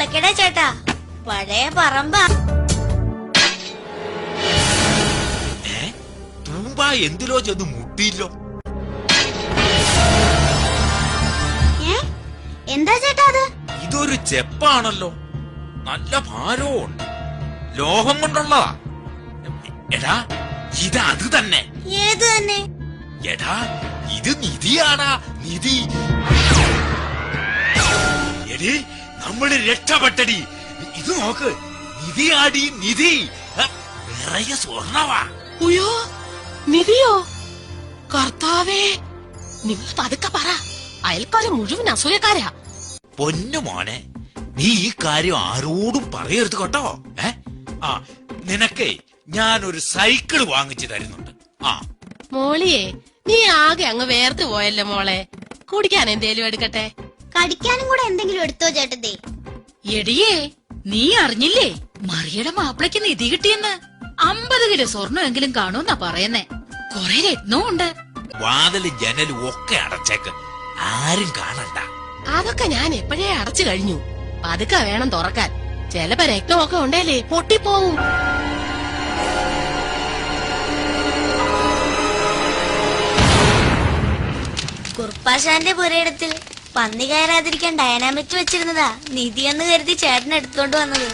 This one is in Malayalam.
തുറക്കടേ ചേട്ടാ, പഴയ പറമ്പാ. തൂമ്പ എന്തിലോ ചെന്ന് മുട്ടിയില്ലോ. എന്താ ചേട്ടാ അത്? ഇതൊരു ചെപ്പാണല്ലോ, നല്ല ഭാരമുണ്ട്, ലോഹം കൊണ്ടുള്ളതാ. എടാ ഇത് അത് തന്നെ. ഏത് തന്നെ? എടാ ഇത് നിധിയാടാ, നിധി. എടി നമ്മള് രക്ഷപ്പെട്ടടി. ഇത് നോക്ക്, നിധിയാടി, നിധി. നിറയെ സ്വർണവാ. അയ്യോ, നിധിയോ? കർത്താവേ, നിങ്ങൾ പതുക്കെ പറ, അയൽക്കാരെ മുഴുവൻ അസൂയക്കാരാ. പൊന്നു മോനെ, നീ ഈ കാര്യം ആരോടും പറയരുത് കേട്ടോ. നിനക്കേ ഞാനൊരു സൈക്കിൾ വാങ്ങിച്ചു തരുന്നുണ്ട്. മോളിയെ, നീ ആകെ അങ്ങ് വേർത്ത് പോയല്ലേ മോളെ. കുടിക്കാൻ എന്തേലും എടുക്കട്ടെ? കടിക്കാനും കൂടെ എന്തെങ്കിലും എടുത്തോ ചേട്ടത്തെ? എടിയേ, നീ അറിഞ്ഞില്ലേ മറിയുടെ മാപ്പിളയ്ക്ക് നിധി കിട്ടിയെന്ന്? 50 കിലോ സ്വർണ്ണമെങ്കിലും കാണുമെന്നാ പറയുന്നേ. കൊറേ രത്നവും ഉണ്ട്. വാതിലും ജനലും ഒക്കെ അടച്ചേക്ക്, ആരും കാണണ്ട. അതൊക്കെ ഞാൻ എപ്പോഴേ അടച്ചു കഴിഞ്ഞു. പതുക്കെ വേണം തുറക്കാൻ. ചിലപ്പോ രക്തമൊക്കെ ഉണ്ടേലേ പൊട്ടിപ്പോവും. കുർപ്പാശാന്റെ പുരയിടത്തിൽ പന്നി കയറാതിരിക്കാൻ ഡയനാമിറ്റ് വെച്ചിരുന്നതാ നിധിയെന്ന് കരുതി ചേട്ടൻ എടുത്തോണ്ട് വന്നത്.